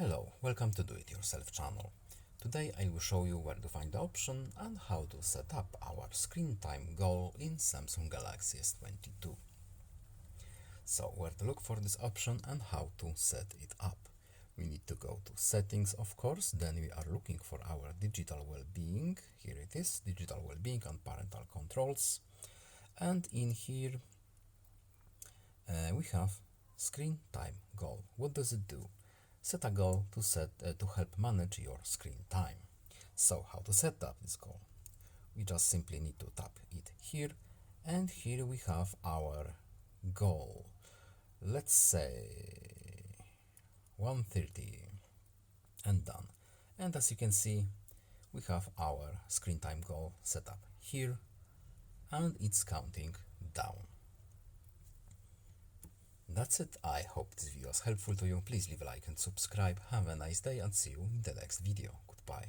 Hello, welcome to Do It Yourself channel. Today I will show you where to find the option and how to set up our screen time goal in Samsung Galaxy S22. So where to look for this option and how to set it up. We need to go to settings, of course, then we are looking for our digital well-being. Here it is, digital well-being and parental controls. And in here we have screen time goal. What does it do? Set a goal to help manage your screen time. So how to set up this goal? We just simply need to tap it here, and here we have our goal. Let's say 1:30 and done. And as you can see, we have our screen time goal set up here, and it's counting down. That's it. I hope this video was helpful to you. Please leave a like and subscribe. Have a nice day and see you in the next video. Goodbye.